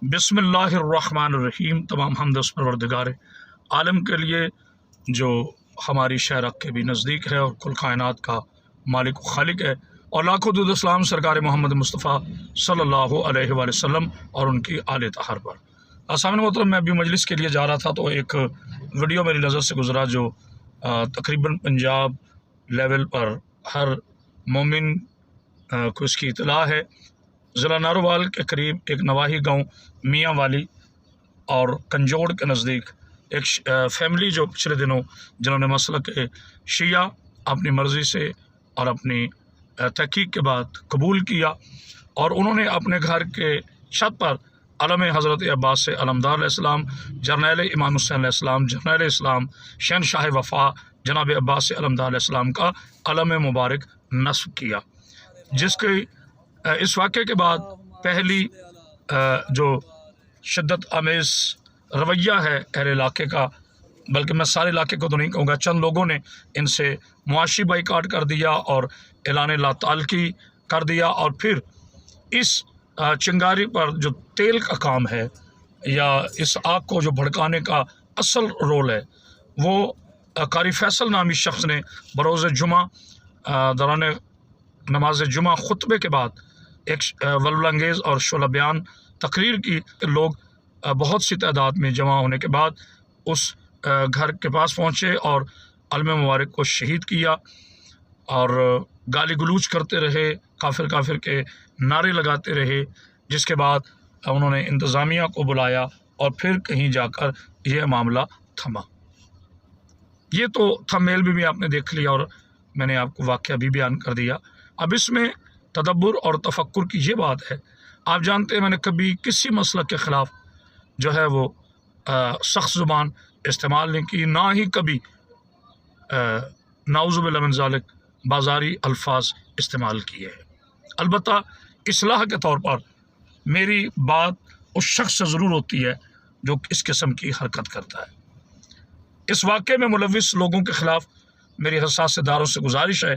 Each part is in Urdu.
بسم اللہ الرحمن الرحیم۔ تمام حمد اس پروردگار عالم کے لیے جو ہماری شہرک کے بھی نزدیک ہے اور کل کائنات کا مالک و خالق ہے، اور لاکھوں درود اسلام سرکار محمد مصطفیٰ صلی اللہ علیہ وآلہ وسلم اور ان کی آل طاہر پر۔ سامعین محترم، میں ابھی مجلس کے لیے جا رہا تھا تو ایک ویڈیو میری نظر سے گزرا جو تقریباً پنجاب لیول پر ہر مومن کو اس کی اطلاع ہے۔ ضلع ناروال کے قریب ایک نواحی گاؤں میاں والی اور کنجوڑ کے نزدیک ایک فیملی جو پچھلے دنوں جنہوں نے مسلک شیعہ اپنی مرضی سے اور اپنی تحقیق کے بعد قبول کیا، اور انہوں نے اپنے گھر کے چھت پر علم حضرت عباس علمدار علیہ السلام، جرنیل امام حسین علیہ السلام، جرنیل اسلام شہنشاہ وفا جناب عباس علمدار علیہ السلام کا علم مبارک نصب کیا، جس کے اس واقعے کے بعد پہلی جو شدت آمیز رویہ ہے اہل علاقے کا، بلکہ میں سارے علاقے کو تو نہیں کہوں گا، چند لوگوں نے ان سے معاشی بائیکاٹ کر دیا اور اعلان لا تعلقی کر دیا، اور پھر اس چنگاری پر جو تیل کا کام ہے یا اس آگ کو جو بھڑکانے کا اصل رول ہے، وہ قاری فیصل نامی شخص نے بروز جمعہ دوران نماز جمعہ خطبے کے بعد ایک ولولہ انگیز اور شعلہ بیان تقریر کی۔ لوگ بہت سی تعداد میں جمع ہونے کے بعد اس گھر کے پاس پہنچے اور علم مبارک کو شہید کیا، اور گالی گلوچ کرتے رہے، کافر کے نعرے لگاتے رہے، جس کے بعد انہوں نے انتظامیہ کو بلایا اور پھر کہیں جا کر یہ معاملہ تھما۔ یہ تو تھمبنیل بھی آپ نے دیکھ لیا اور میں نے آپ کو واقعہ بھی بیان کر دیا۔ اب اس میں تدبر اور تفکر کی یہ بات ہے، آپ جانتے ہیں میں نے کبھی کسی مسلک کے خلاف جو ہے وہ سخت زبان استعمال نہیں کی، نہ ہی کبھی نعوذ باللہ من ذالک بازاری الفاظ استعمال کیے ہیں۔ البتہ اصلاح کے طور پر میری بات اس شخص سے ضرور ہوتی ہے جو اس قسم کی حرکت کرتا ہے۔ اس واقعے میں ملوث لوگوں کے خلاف میری حساس اداروں سے گزارش ہے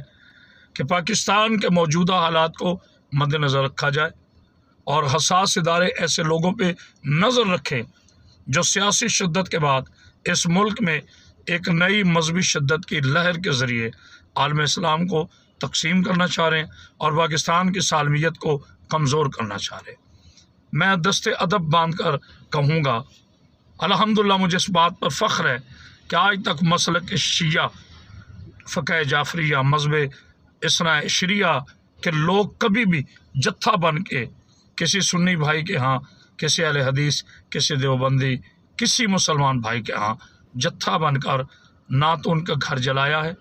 کہ پاکستان کے موجودہ حالات کو مد نظر رکھا جائے اور حساس ادارے ایسے لوگوں پہ نظر رکھیں جو سیاسی شدت کے بعد اس ملک میں ایک نئی مذہبی شدت کی لہر کے ذریعے عالم اسلام کو تقسیم کرنا چاہ رہے ہیں اور پاکستان کی سالمیت کو کمزور کرنا چاہ رہے ہیں۔ میں دست ادب باندھ کر کہوں گا، الحمدللہ مجھے اس بات پر فخر ہے کہ آج تک مسلک شیعہ، فقہ جعفریہ، مذہب اثنا عشریہ کے لوگ کبھی بھی جتھا بن کے کسی سنی بھائی کے ہاں، کسی اہل حدیث، کسی دیوبندی، کسی مسلمان بھائی کے ہاں جتھا بن کر نہ تو ان کا گھر جلایا ہے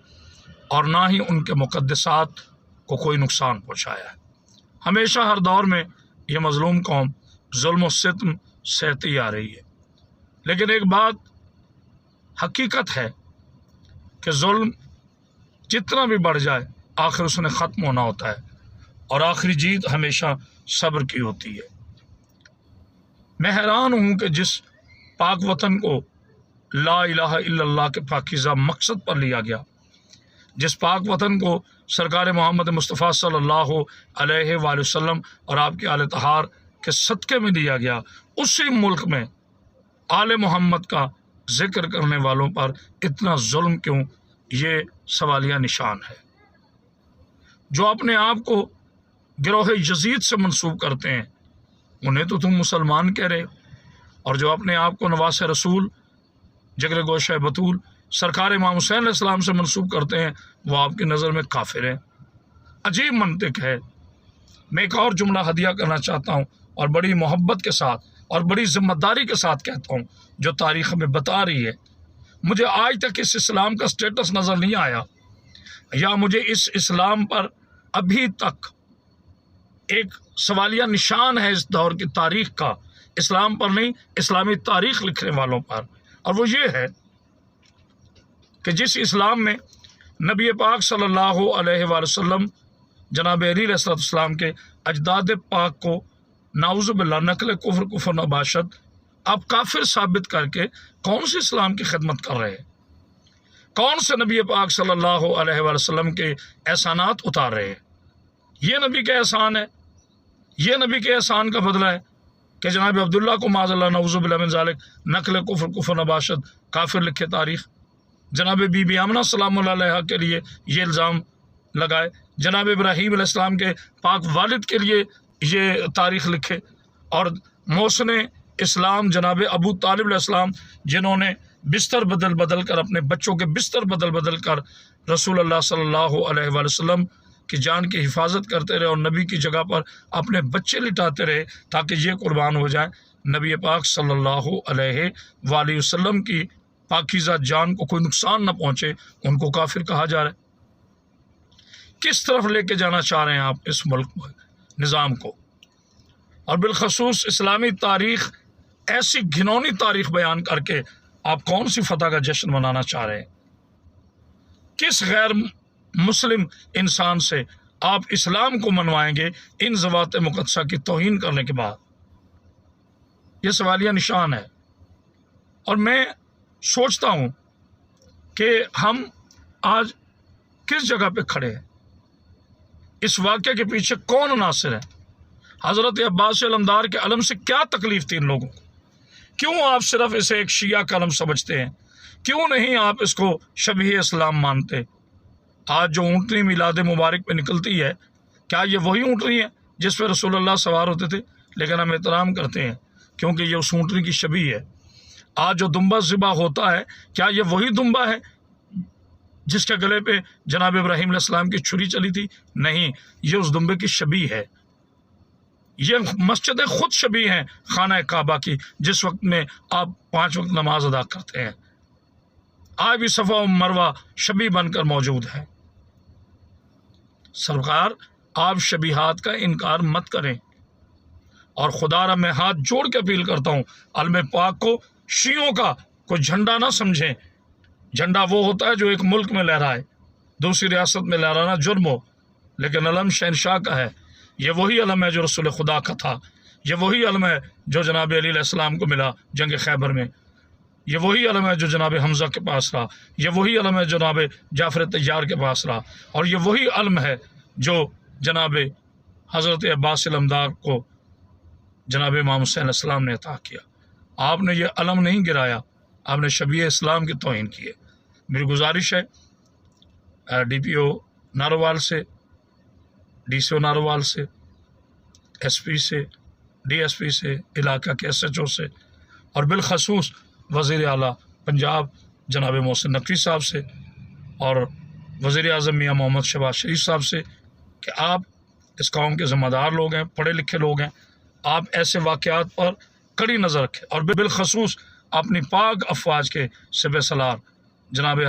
اور نہ ہی ان کے مقدسات کو کوئی نقصان پہنچایا ہے۔ ہمیشہ ہر دور میں یہ مظلوم قوم ظلم و ستم سہتی آ رہی ہے، لیکن ایک بات حقیقت ہے کہ ظلم جتنا بھی بڑھ جائے آخر اس نے ختم ہونا ہوتا ہے، اور آخری جیت ہمیشہ صبر کی ہوتی ہے۔ میں حیران ہوں کہ جس پاک وطن کو لا الہ الا اللہ کے پاکیزہ مقصد پر لیا گیا، جس پاک وطن کو سرکار محمد مصطفیٰ صلی اللہ علیہ وآلہ وسلم اور آپ کے آل طہار کے صدقے میں دیا گیا، اسی ملک میں آل محمد کا ذکر کرنے والوں پر اتنا ظلم کیوں؟ یہ سوالیہ نشان ہے۔ جو اپنے آپ کو گروہ یزید سے منسوب کرتے ہیں انہیں تو تم مسلمان کہہ رہے، اور جو اپنے آپ کو نواس رسول، جگر گوشہ بطول، سرکار امام حسین علیہ السلام سے منسوب کرتے ہیں، وہ آپ کی نظر میں کافر ہیں۔ عجیب منطق ہے۔ میں ایک اور جملہ ہدیہ کرنا چاہتا ہوں اور بڑی محبت کے ساتھ اور بڑی ذمہ داری کے ساتھ کہتا ہوں، جو تاریخ ہمیں بتا رہی ہے۔ مجھے آج تک اس اسلام کا سٹیٹس نظر نہیں آیا، یا مجھے اس اسلام پر ابھی تک ایک سوالیہ نشان ہے اس دور کی تاریخ کا، اسلام پر نہیں، اسلامی تاریخ لکھنے والوں پر، اور وہ یہ ہے کہ جس اسلام میں نبی پاک صلی اللہ علیہ وآلہ وسلم جناب علی علیہ السلام کے اجداد پاک کو نعوذ باللہ نقل کفر نباشد آپ کافر ثابت کر کے کون سے اسلام کی خدمت کر رہے ہیں؟ کون سے نبی پاک صلی اللہ علیہ وآلہ وسلم کے احسانات اتار رہے ہیں؟ یہ نبی کا احسان ہے، یہ نبی کے احسان کا بدلہ ہے کہ جناب عبداللہ کو معاذ اللہ نعوذ باللہ من ذالک نقل کفر نباشد کافر لکھے تاریخ، جناب بی بی آمنہ سلام اللہ علیہا کے لیے یہ الزام لگائے، جناب ابراہیم علیہ السلام کے پاک والد کے لیے یہ تاریخ لکھے، اور محسن اسلام جناب ابو طالب علیہ السلام جنہوں نے بستر بدل کر اپنے بچوں کے بستر بدل کر رسول اللہ صلی اللہ علیہ وآلہ وسلم کی جان کی حفاظت کرتے رہے اور نبی کی جگہ پر اپنے بچے لٹاتے رہے تاکہ یہ قربان ہو جائیں، نبی پاک صلی اللہ علیہ وآلہ وسلم کی پاکیزہ جان کو کوئی نقصان نہ پہنچے، ان کو کافر کہا جا رہا ہے۔ کس طرف لے کے جانا چاہ رہے ہیں آپ اس ملک نظام کو؟ اور بالخصوص اسلامی تاریخ، ایسی گھنونی تاریخ بیان کر کے آپ کون سی فتح کا جشن منانا چاہ رہے ہیں؟ کس غیر مسلم انسان سے آپ اسلام کو منوائیں گے ان ذوات مقدسہ کی توہین کرنے کے بعد؟ یہ سوالیہ نشان ہے۔ اور میں سوچتا ہوں کہ ہم آج کس جگہ پہ کھڑے ہیں، اس واقعے کے پیچھے کون عناصر ہے؟ حضرت عباس علمدار کے علم سے کیا تکلیف تھی ان لوگوں کو؟ کیوں آپ صرف اسے ایک شیعہ کا علم سمجھتے ہیں؟ کیوں نہیں آپ اس کو شبیہ اسلام مانتے؟ آج جو اونٹنی میلاد مبارک پہ نکلتی ہے، کیا یہ وہی اونٹنی ہے جس پہ رسول اللہ سوار ہوتے تھے؟ لیکن ہم احترام کرتے ہیں کیونکہ یہ اس اونٹنی کی شبیہ ہے۔ آج جو دمبا ذبح ہوتا ہے، کیا یہ وہی دمبا ہے جس کے گلے پہ جناب ابراہیم علیہ السلام کی چھری چلی تھی؟ نہیں، یہ اس دمبے کی شبیہ ہے۔ یہ مسجدیں خود شبیہ ہیں خانہ کعبہ کی، جس وقت میں آپ 5 وقت نماز ادا کرتے ہیں۔ آج بھی صفا و مروہ شبیہ بن کر موجود ہے۔ سرکار، آپ شبیہات کا انکار مت کریں، اور خدا را میں ہاتھ جوڑ کے اپیل کرتا ہوں، علم پاک کو شیعوں کا کوئی جھنڈا نہ سمجھیں۔ جھنڈا وہ ہوتا ہے جو ایک ملک میں لہرائے، دوسری ریاست میں لہرانا جرم ہو، لیکن علم شہنشاہ کا ہے۔ یہ وہی علم ہے جو رسول خدا کا تھا، یہ وہی علم ہے جو جناب علی علیہ السلام کو ملا جنگ خیبر میں، یہ وہی علم ہے جو جناب حمزہ کے پاس رہا، یہ وہی علم ہے جو جناب جعفر طیار کے پاس رہا، اور یہ وہی علم ہے جو جناب حضرت عباس علمدار کو جناب امام حسین علیہ السلام نے عطا کیا۔ آپ نے یہ علم نہیں گرایا، آپ نے شبیہ اسلام کی توہین کی ہے۔ میری گزارش ہے ڈی پی او ناروال سے، ڈی سی او ناروال سے، ایس پی سے، ڈی ایس پی سے، علاقہ کے ایس ایچ او سے، اور بالخصوص وزیر اعلیٰ پنجاب جناب محسن نقوی صاحب سے اور وزیر اعظم میاں محمد شہباز شریف صاحب سے کہ آپ اس قوم کے ذمہ دار لوگ ہیں، پڑھے لکھے لوگ ہیں، آپ ایسے واقعات پر کڑی نظر رکھیں، اور بالخصوص اپنی پاک افواج کے سپہ سالار جناب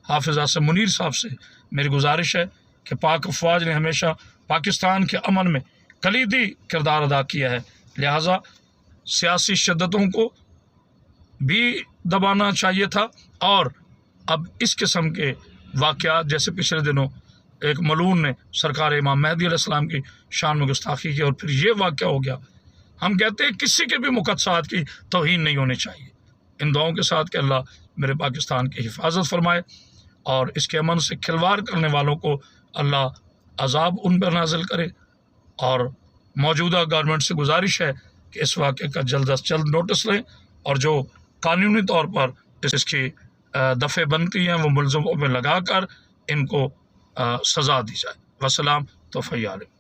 حافظ عاصم منیر صاحب سے میری گزارش ہے کہ پاک افواج نے ہمیشہ پاکستان کے امن میں کلیدی کردار ادا کیا ہے، لہٰذا سیاسی شدتوں کو بھی دبانا چاہیے تھا، اور اب اس قسم کے واقعات جیسے پچھلے دنوں ایک ملعون نے سرکار امام مہدی علیہ السلام کی شان میں گستاخی کی اور پھر یہ واقعہ ہو گیا۔ ہم کہتے ہیں کسی کے بھی مقدسات کی توہین نہیں ہونی چاہیے۔ ان دعاؤں کے ساتھ کہ اللہ میرے پاکستان کی حفاظت فرمائے اور اس کے امن سے کھلواڑ کرنے والوں کو اللہ عذاب ان پر نازل کرے، اور موجودہ گورنمنٹ سے گزارش ہے کہ اس واقعے کا جلد از جلد نوٹس لیں، اور جو قانونی طور پر اس کی دفعہ بنتی ہیں وہ ملزموں پہ لگا کر ان کو سزا دی جائے۔ وسلام توفیق عالم۔